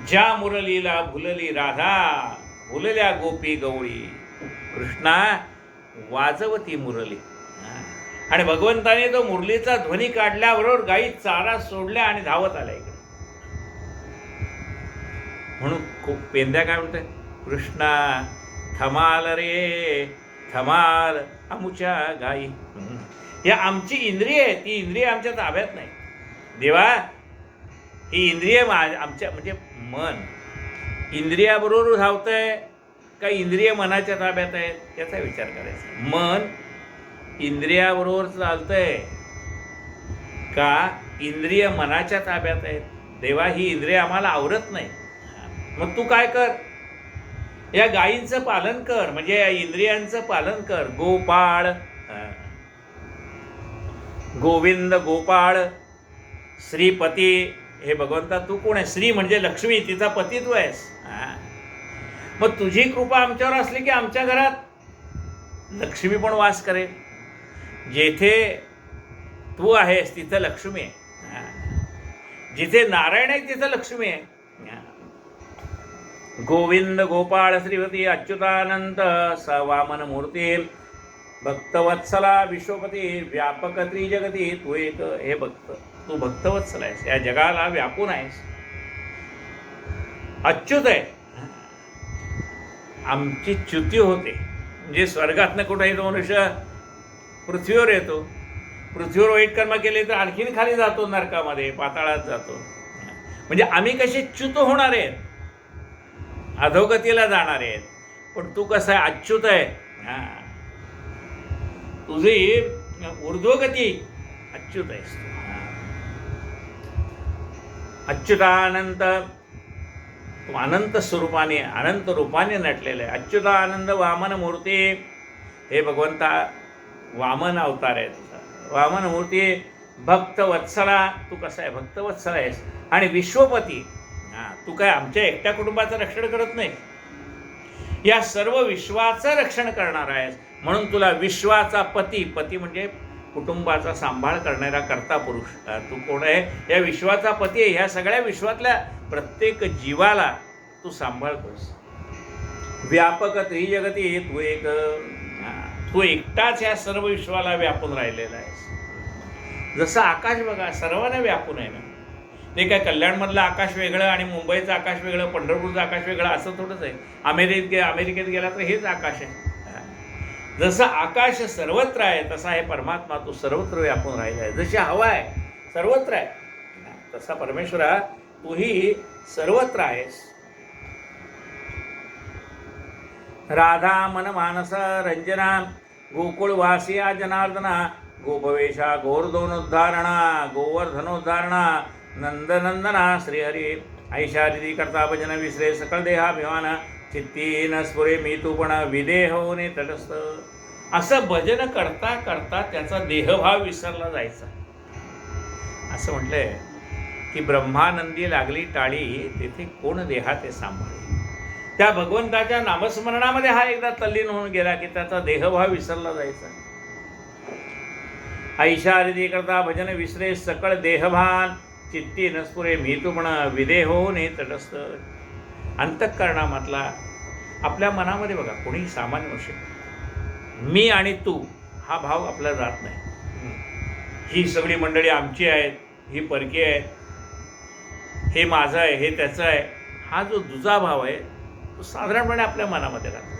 ज्या मुरलीला भुलली राधा, भुलल्या गोपी गवळी. कृष्णा, वाजवती मुरली. आणि भगवंताने तो मुरलीचा ध्वनी काढल्याबरोबर गायी चारा सोडल्या आणि धावत आल्या इकडे. म्हणून खूप पेंद्या काय म्हणते, कृष्णा थमाल रे थमाल आमुच्या गायी. या आमची इंद्रिय आहे, ती इंद्रिय आमच्या ताब्यात नाही. देवा, ही इंद्रिय आमच्या म्हणजे मन इंद्रियाबरोबर धावतंय का इंद्रिय मनाच्या ताब्यात आहेत याचा विचार करायचा. मन इंद्रियाबरोबर चालतंय का इंद्रिय मनाच्या ताब्यात आहेत. देवा, ही इंद्रिय आम्हाला आवरत नाही. मग तू काय कर, या गायींचं पालन कर, म्हणजे या इंद्रियांचं पालन कर. गोपाळ, गोविंद गोपाळ, श्रीपती. हे भगवंता तू कोण आहे? श्री म्हणजे लक्ष्मी, तिचा पती तू आहेस. मग तुझी कृपा आमच्यावर असली की आमच्या घरात लक्ष्मी पण वास करेल. जेथे तू आहेस तिथं लक्ष्मी आहे, जिथे नारायण आहे तिथं लक्ष्मी आहे. गोविंद गोपाळ श्रीपती अच्युतानंत स वामन मूर्ती भक्तवत्सला विश्वपती व्यापक त्रिजगती. तू एक हे भक्त, तू भक्तवत्सल आहेस, या जगाला व्यापून आहेस. अच्युत आहे. आमची च्युती होते म्हणजे स्वर्गातनं कुठेही मनुष्य पृथ्वीवर येतो, पृथ्वीवर वाईट कर्म केले तर आणखीन खाली जातो, नरकामध्ये पाताळात जातो. म्हणजे आम्ही कसे च्युत होणार आहेत, अधोगतीला जाणार आहेत. पण तू कसं आहे, अच्युत आहे. तुझी ऊर्ध्वगती अच्युत आहेस. अच्युतानंत, तू अनंत स्वरूपाने अनंत रूपाने नटलेलं आहे. अच्युतानंद वामन मूर्ती. हे भगवंता वामन अवतार आहे तुझा, वामन मूर्ती. भक्तवत्सला, तू कसा आहे, भक्तवत्सल आहेस. आणि विश्वपती, तू काय आमच्या एकट्या कुटुंबाचं रक्षण करत नाही, या सर्व विश्वाचं रक्षण करणार आहेस. म्हणून तुला विश्वाचा पती, पती म्हणजे कुटुंबाचा सांभाळ करणारा कर्ता पुरुष. तू कोण आहे, या विश्वाचा पती आहे. ह्या सगळ्या विश्वातल्या प्रत्येक जीवाला तू सांभाळतोस. व्यापक त्रिजगती, तू एकटाच या सर्व विश्वाला व्यापून राहिलेला आहेस. जसं आकाश बघा, सर्वांना व्यापून आहे ना. ते काय कल्याणमधलं आकाश वेगळं आणि मुंबईचं आकाश वेगळं, पंढरपूरचं आकाश वेगळं असं थोडंच आहे. अमेरिकेत गेला तर हेच आकाश आहे. जसं आकाश सर्वत्र आहे तसा हे परमात्मा तू सर्वत्र व्यापून राहिला आहे. जशी हवा आहे सर्वत्र आहे, तसा परमेश्वरा तूही सर्वत्र आहेस. राधा मन मानस रंजना गोकुळवासिया जनार्दना गोपवेशा घोरदोनोद्धारणा गोवर्धनोद्धारणा नंदनंदना श्रीहरी ऐशारिदी करता भजन विसरे सकल देहाभिमान चित्ती न स्फुरे मी तू पण विदेह होणे तटस्थ. असं भजन करता करता त्याचा देहभाव विसरला जायचा. असं म्हटलंय की ब्रह्मानंदी लागली टाळी तेथे कोण देहाते सांभाळे. त्या भगवंताच्या नामस्मरणामध्ये हा एकदा तल्लीन होऊन गेला की त्याचा देहभाव विसरला जायचा. ऐशारिदी करता भजन विसरे सकळ देहभान चित्ती नस्पुरे मी तू पण विदेह होणे तटस्थ. अंतःकरणामधला आपल्या मनामध्ये बघा, कोणी सामान्य मनुष्य मी आणि तू हा भाव आपल्याला जात नाही. ही सगळी मंडळी आमची आहेत, ही परकी आहेत, हे माझं आहे, हे त्याचं आहे, हा जो दुजा भाव आहे तो साधारणपणे आपल्या मनामध्ये राहतो.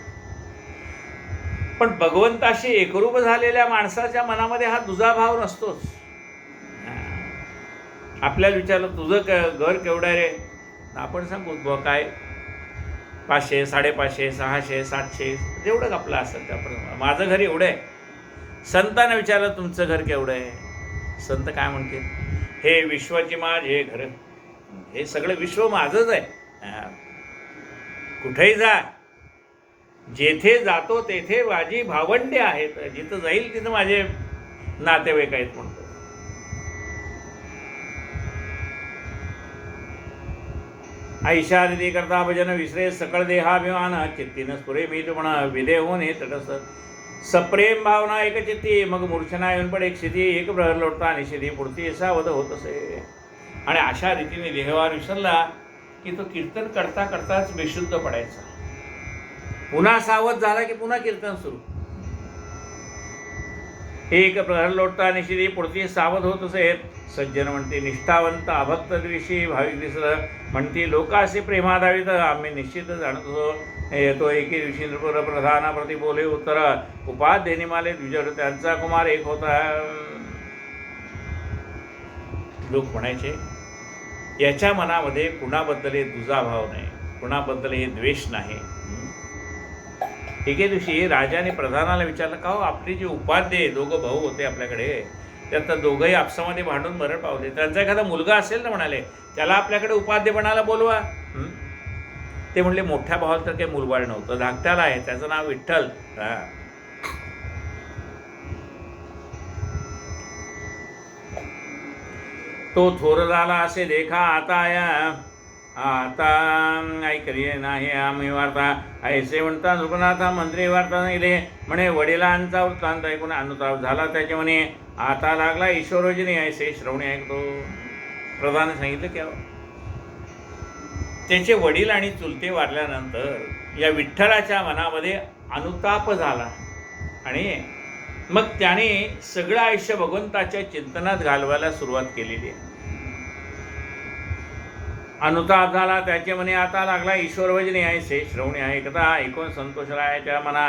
पण भगवंताशी एकरूप झालेल्या माणसाच्या मनामध्ये हा दुजा भाव नसतोच. आपल्याला विचारलं तुझं घर केवढं आहे रे, आपण सांगू काय 500, 550, 600, 700 जेवढं आपलं असेल त्याप्रमाणे. माझं घर एवढं आहे. संतांना विचारलं तुमचं घर केवढं आहे, संत काय म्हणतील, हे विश्वाची माझे घर, हे सगळं विश्व माझंच आहे. कुठेही जा, जेथे जातो तेथे माझी भावंडे आहेत, जिथं जाईल तिथं माझे नातेवाईक आहेत म्हणतो. ऐशारिती करता भजन विसरे सकळ देहाभिमान चित्तीनं स्फुरे मी म्हणा विदे होणे तटस्थ सप्रेम भावना एक चित्ती मग मूर्छना येऊन पण एक स्थिती एक प्रहर लोटता निषेधी पुढती सावध होत असे. आणि अशा रीतीने देहवार विसरला की तो कीर्तन करता करताच बेशुद्ध पडायचा. पुन्हा सावध झाला की पुन्हा कीर्तन सुरू. एक प्रहर लोटता निषेधी पुढती सावध होत असे. सज्जन म्हणते निष्ठावंत अभक्त द्वेषी भाविक दिसलं म्हणते लोकाशी प्रेमाधावित आम्ही निश्चित जाणतो. येतो एके दिवशी प्रधानाप्रती बोले उत्तर उपाध्ये निमाले द्विजर त्यांचा कुमार एक होता. लोक म्हणायचे याच्या मनामध्ये कुणाबद्दल दुजाभाव नाही, कुणाबद्दल द्वेष नाही. एके दिवशी राजाने प्रधानाला विचारलं का हो आपली जी उपाध्ये दोघं भाऊ होते आपल्याकडे त्यात दोघंही आपसामध्ये भांडून मरण पावले. त्यांचा एखादा मुलगा असेल ना म्हणाले त्याला आपल्याकडे उपाध्ये बनायला बोलवा. ते म्हणले मोठ्या भावाला तर काही मुलबाळ नव्हतं, धाकट्याला आहे त्याचं नाव विठ्ठल. तो थोर झाला असे देखा आता आता ऐकली नाही आम्ही वार्ता ऐसे म्हणता नृपनाथा मंत्री वार्ता नाही म्हणे वडिलांचा वृत्तांत ऐकून अनुताप झाला. त्याचे म्हणे आता लागला ईश्वरोजनी ऐसे श्रवणी ऐकतो. प्रधान सांगितलं की त्याचे वडील आणि चुलते वारल्यानंतर या विठ्ठलाच्या मनामध्ये अनुताप झाला आणि मग त्याने सगळं आयुष्य भगवंताच्या चिंतनात घालवायला सुरुवात केलेली आहे. अनुताप झाला त्याचे म्हणे आता लागला ईश्वरवजनी ऐसे श्रवणी ऐकता ऐकून संतोष रायाच्या मना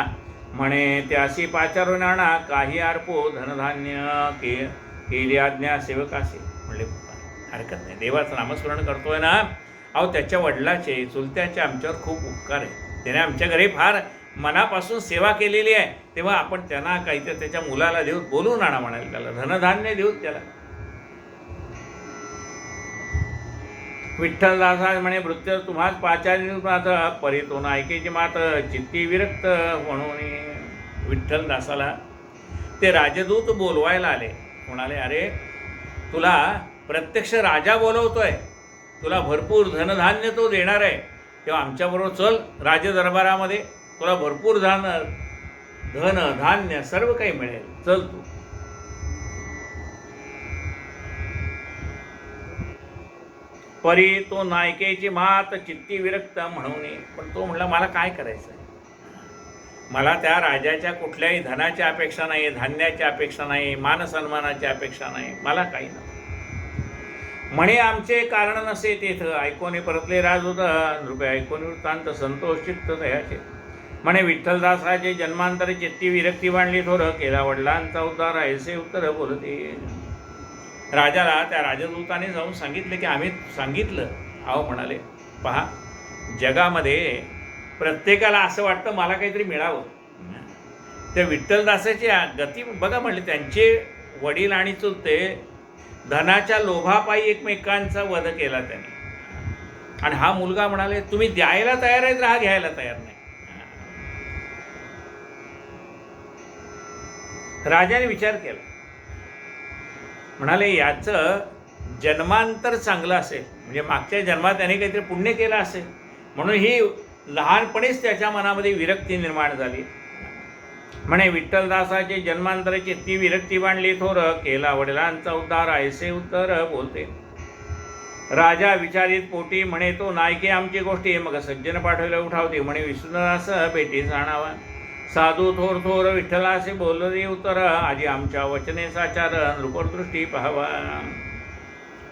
म्हणे त्याशी पाचारून आणा काही अर्पो धनधान्य केली आज्ञा सेवकाशी. म्हणले हरकत नाही, देवाचं नामस्मरण करतोय ना. अहो त्याच्या वडिलाचे चुलत्याचे आमच्यावर खूप उपकार आहे, त्याने आमच्या घरी फार मनापासून सेवा केलेली आहे, तेव्हा आपण त्यांना काहीतरी त्याच्या मुलाला देऊ बोलून आणा म्हणाले. त्याला धनधान्य देऊ त्याला. विठ्ठलदासा म्हणे भृत्य तुम्हाला पाचार्य परितोन ऐकेची मात चित्ती विरक्त म्हणून विठ्ठलदासाला ते राजदूत बोलवायला आले. म्हणाले अरे तुला प्रत्यक्ष राजा बोलवतोय, तुला भरपूर धनधान्य तो देणार आहे, तेव्हा आमच्याबरोबर चल राजदरबारामध्ये, तुला भरपूर धन धान्य सर्व काही मिळेल, चल तू. परी तो नायकेची मात चित्ती विरक्त म्हणून. पण तो म्हणला मला काय करायचं आहे, मला त्या राजाच्या कुठल्याही धनाची अपेक्षा नाही, धान्याची अपेक्षा नाही, मानसन्मानाची अपेक्षा नाही, मला काही नाही. म्हणे आमचे कारण नसे तेथ ऐकोने परतले राजहोता नृपे ऐकोने वृत्तांत संतोष चित्त दयाचे. म्हणे विठ्ठलदासाचे जन्मांतरी चित्ती विरक्ती बांधली थोर केला वडिलांचा उद्धार ऐसे उत्तर बोलते. राजाला त्या राजदूताने जाऊन सांगितले की आम्ही सांगितलं. अहो म्हणाले पहा जगामध्ये प्रत्येकाला असं वाटतं मला काहीतरी मिळावं. त्या विठ्ठलदासाची गती बघा म्हणले त्यांचे वडील आणि चुलते धनाच्या लोभापायी एकमेकांचा वध केला त्याने. आणि हा मुलगा म्हणाले तुम्ही द्यायला तयार आहे तर हा घ्यायला तयार नाही. राजाने विचार केला, म्हणाले याचं जन्मांतर चांगलं असेल, म्हणजे मागच्या जन्मात त्याने काहीतरी पुण्य केलं असेल म्हणून ही लहानपणीच त्याच्या मनामध्ये विरक्ती निर्माण झाली. म्हणे विठ्ठलदासाचे जन्मांतराची ती विरक्ती बांधली थोर केला वडिलांचा उद्धार ऐसे उत्तर बोलते. राजा विचारित पोटी म्हणे तो नायके आमची गोष्टी मग सज्जन पाठवले उठावते. म्हणे विष्णुदास भेटीस आणावा साधू थोर थोर विठ्ठलासे बोलले उत्तर आजी आमच्या वचने साचार नृपदृष्टी पाहावा.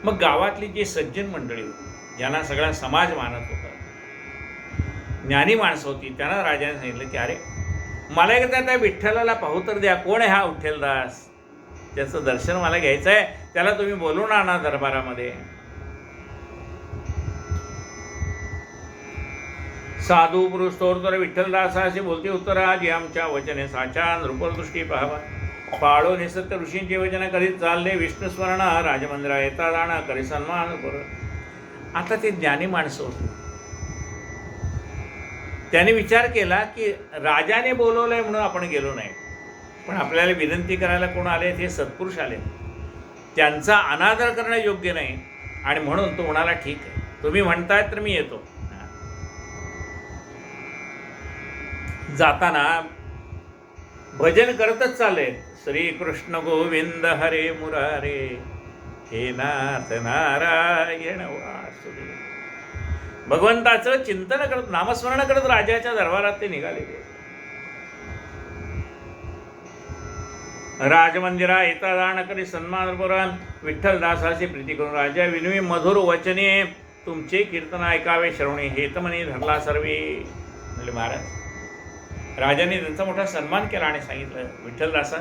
मग गावातली जी सज्जन मंडळी होती ज्यांना सगळा समाज मानत होता, ज्ञानी माणसं होती, त्यांना राजाने सांगितलं की अरे मला एकदा त्या विठ्ठलाला पाहू तर द्या, कोण आहे हा विठ्ठलदास, त्याचं दर्शन मला घ्यायचं आहे, त्याला तुम्ही बोलून आणा दरबारामध्ये. साधू पुरुष थोर तर विठ्ठलदासाशी बोलते उत्तर आजी आमच्या वचने साचा नृपदृष्टी पाहावा. पाळो निसत्य ऋषींचे वचन करीत चालले विष्णुस्मरण राजमंदिरा येता जाणं करी सन्मान कर. आता ते ज्ञानी माणसं होती, त्याने विचार केला की राजाने बोलवलंय म्हणून आपण गेलो नाही, पण आपल्याला विनंती करायला कोण आले, ते सत्पुरुष आले, त्यांचा अनादर करणं योग्य नाही. आणि म्हणून तो म्हणाला ठीक आहे तुम्ही म्हणताय तर मी येतो. जाताना भजन करतच चालले, श्रीकृष्ण गोविंद हरे मुरारे, हे नाथ नारायण वासुदेव. भगवंताचं चिंतन करत, नामस्मरण करत राजाच्या दरबारात ते निघालेले. राजमंदिरा येता जाण करी सन्मान पुराण, विठ्ठलदासाची प्रीती करून राजा विनवी मधुर वचने, तुमचे कीर्तन ऐकावे श्रवणे, हेतमनी धरला सर्वे. म्हणजे महाराज राजाने त्यांचा मोठा सन्मान केला आणि सांगितलं, विठ्ठलदासा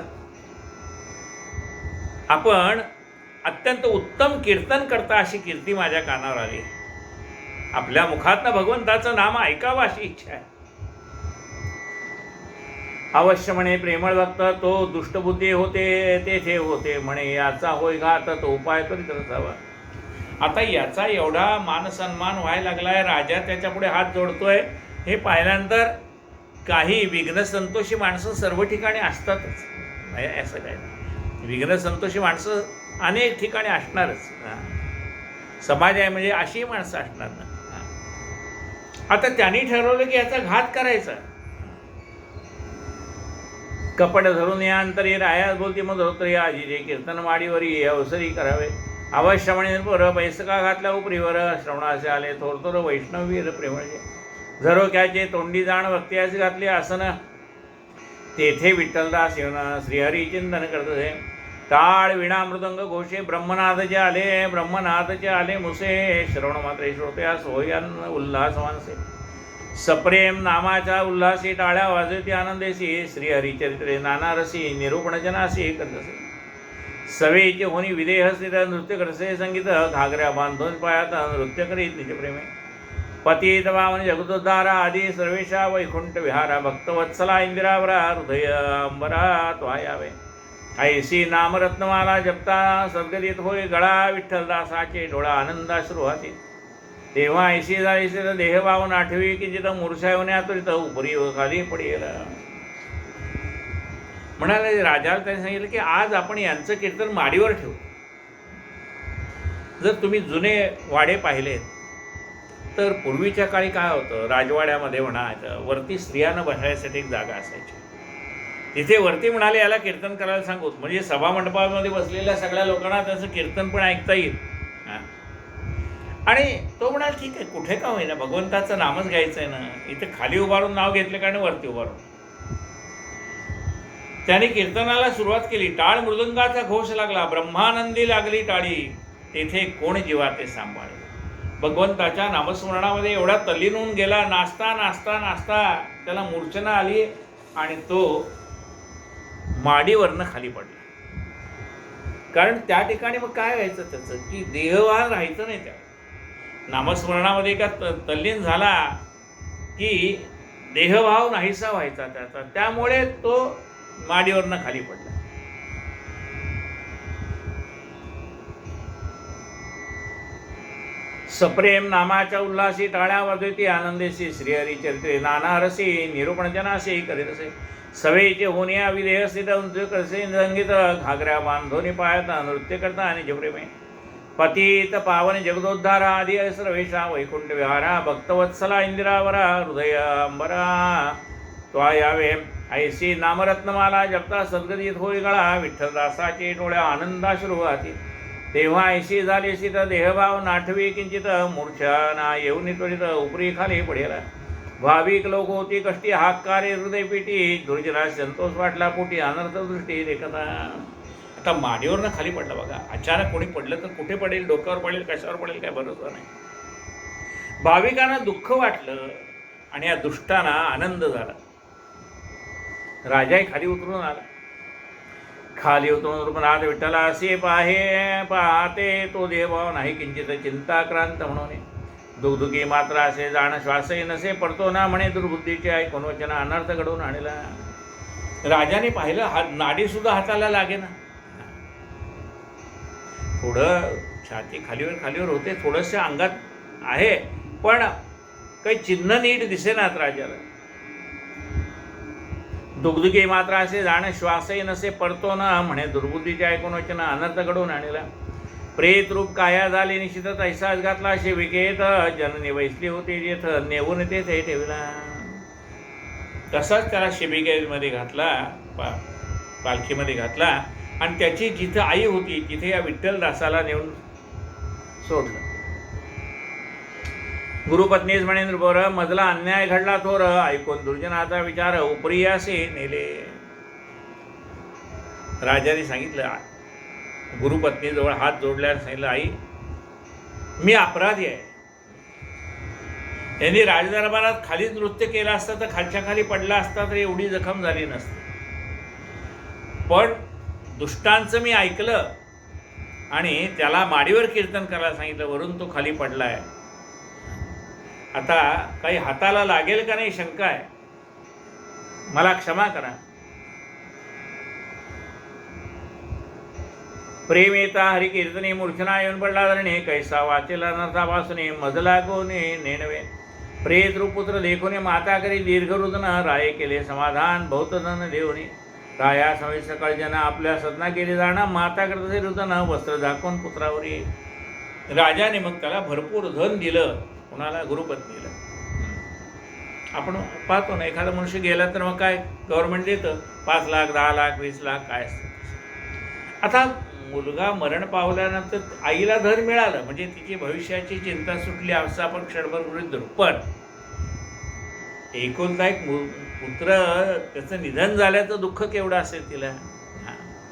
आपण अत्यंत उत्तम कीर्तन करता अशी कीर्ती माझ्या कानावर आली. आपल्या मुखातनं भगवंताचं नाम ऐकावं अशी इच्छा आहे. अवश्य म्हणे प्रेमळ भक्त तो दुष्टबुद्धी होते तेथे होते म्हणे, याचा होय घात तो उपाय करीत असावा. आता याचा एवढा मानसन्मान व्हायला लागलाय, राजा त्याच्या पुढे हात जोडतोय. हे पाहिल्यानंतर काही विघ्नसंतोषी माणसं सर्व ठिकाणी असतातच, नाही असं काय नाही. विघ्नसंतोषी माणसं अनेक ठिकाणी असणारच. समाज आहे म्हणजे अशी माणसं असणार ना. आता त्यांनी ठरवलं की याचा घात करायचा. कपड धरून या अंतरी रायास बोलती मग धोत्री आजीचे कीर्तन माडीवरी अवसरी करावे. अवश्य म्हणे पर पैसका घातल्या उपरीवर, श्रवणाचे आले थोरथोर वैष्णवीर प्रेमळे. झरोक्याचे तोंडी जाण भक्त्यास घातले आसन, तेथे विठ्ठलदास येऊन श्रीहरी चिंतन करत असे. टाळ विणा मृदंग घोषे ब्रह्मनाथचे आले मुसे, श्रवण मात्रे श्रोत्यास होयान उल्हास मानसे. सप्रेम नामाच्या उल्हासी टाळ्या वाजवती आनंदेसी, श्रीहरिचरित्रे नाना रसी निरूपण जनासी करतसे. सवेचे होनी विदेह स्थित नृत्य करसे संगीत, घागऱ्या बांधून पायात नृत्य करीत निज प्रेमे. पतित वामन जगदोद्धारा आदी सर्वेशा वैकुंठ विहारा, भक्तवत्सला इंदिरावरा हृदय अंबरा त्वायावे. ऐसी नामरत्नमाला जपता सद्गतीत होय गळा, विठ्ठलदासाचे डोळा आनंदाश्रू हाती. तेव्हा ऐशी जायसे देहभावन आठवी, किंचित मूर्छा येऊन उपरी व खाली पडेल. म्हणाले राजाला त्यांनी सांगितलं की आज आपण यांचं कीर्तन माडीवर ठेवू. जर तुम्ही जुने वाडे पाहिलेत तर पूर्वीच्या काळी काय होतं, राजवाड्यामध्ये म्हणा वरती स्त्रियांना बसायसाठी एक जागा असायची. तिथे वरती म्हणाले याला कीर्तन करायला सांगू, म्हणजे सभामंडपामध्ये बसलेल्या सगळ्या लोकांना त्याचं कीर्तन पण ऐकता येईल. आणि तो म्हणाला ठीक आहे, कुठे का होईना भगवंताचं नामच घ्यायचं आहे ना. इथे खाली उभारून नाव घेतलं कारण वरती उभारून त्याने कीर्तनाला सुरुवात केली. टाळ मृदंगाचा घोष लागला, ब्रह्मानंदी लागली टाळी, तेथे कोण जीवा ते सांभाळे. भगवंताच्या नामस्मरणामध्ये एवढा तल्लीन होऊन गेला, नाचता नाचता नाचता त्याला मूर्छना आली आणि तो माडीवरनं खाली पडला. कारण त्या ठिकाणी मग काय व्हायचं त्याचं की देहभान राहायचं नाही. त्या नामस्मरणामध्ये का तल्लीन झाला की देहभाव नाहीसा व्हायचा त्याचा, त्यामुळे तो माडीवरनं खाली पडला. सप्रेम नामाच्या उल्हासी टाळ्या वाजवती आनंदेसी, श्रीहरिचरित्रे नाना रसी निरूपण जनासी करीत असे. सवेचे होण्या विदेह स्थित नृत्य करसे संगीत, घागऱ्या बांधोनी पायात नृत्य करता आणि जप्रेमे. पतित पावन जगदोद्धारा आदी सर्वेशा वैकुंठ विहारा, भक्तवत्सला इंदिरावरा हृदय अंबरा त्वायावे. ऐसी नामरत्नमाला जपता सद्गतीत होय गळा, विठ्ठलदासाचे डोळ्या आनंदाश्रू हाती. तेव्हा ऐशी झाली शीत देहभाव नाठवी, किंचित मूर्छना येऊन त्वरित उपरी खाली पडेला. भाविक लोक होती कष्टी हाकारे हृदयपीठी, दुर्जना संतोष वाटला पोटी अनर्थ दृष्टी देखता. आता माडीवरनं खाली पडला बघा. अचानक कोणी पडलं तर कुठे पडेल, डोक्यावर पडेल, कशावर पडेल काय भरोसा नाही. भाविकांना दुःख वाटलं आणि या दुष्टांना आनंद झाला. राजाही खाली उतरून आला. खाली उतरून रूपनाथ विठ्ठला असे पाहते तो देवभाव नाही किंचित चिंताक्रांत म्हणून. दुगदुगी मात्र असे जाण श्वासही नसे पडतो ना म्हणे, दुर्बुद्धीचे ऐकून वचन अनर्थ घडवून आणला. राजाने पाहिलं हात नाडी सुद्धा हाताला लागे ना. थोडं छाती खालीवर होते, थोडंसं अंगात आहे पण काही चिन्ह नीट दिसेनात राजाला. दुगदुगी मात्र असे जाणे श्वासही नसे पडतो ना म्हणे, दुर्बुद्धीचे ऐकून वचन अनर्थ घडवून आणला. प्रेत रूप काया झाले निश्चित तैसाच घातला शिविकेत जननी वैसली होती जेथ नेऊन तेथे ठेवला. तसाच त्याला शिबिकेमध्ये घातला, पालखीमध्ये घातला आणि त्याची जिथं आई होती तिथे या विठ्ठलदासाला नेऊन सोडलं. गुरुपत्नीच म्हणे नृपोर मजला अन्याय घडला थोर ऐकून दुर्जनाचा विचार उपरी असे नेले. राजाने सांगितलं, गुरुपत्नीजवळ हात जोडल्यावर सांगितलं, आई मी अपराधी आहे. त्यांनी राजदरबारात खालीच नृत्य केलं असतं तर खालच्या खाली पडला असता तर एवढी जखम झाली नसती. पण दुष्टांचं मी ऐकलं आणि त्याला माडीवर कीर्तन करायला सांगितलं, वरून तो खाली पडलाय. आता काही हाताला लागेल का नाही शंका आहे, मला क्षमा करा. प्रेम येता हरी कीर्तने मूर्छना येऊन पडला धरणे कैसा वाचेला नसा वासने मजला गोने नेणवे. प्रेत रूपुत्र देखोने माता करी दीर्घ रुदन राये केले समाधान बहुत धन देवने. राया समेत सकळ जन आपल्या सदना केली जाणं माता करतसे रुदन वस्त्र झाकून पुत्रावरी. राजाने मग त्याला भरपूर धन दिलं. कोणाला? गुरुपत्नीला. आपण पाहतो ना, एखादा मनुष्य गेला तर मग काय गव्हर्नमेंट देतं 5 लाख 10 लाख 20 लाख काय असतं. आता मुलगा मरण पावल्यानंतर आईला धन मिळालं म्हणजे तिची भविष्याची चिंता सुटली असं आपण क्षणभर गृहीत धरू. पण एकुलता एक पुत्र त्याचं निधन झाल्याचं दुःख केवढं असेल तिला.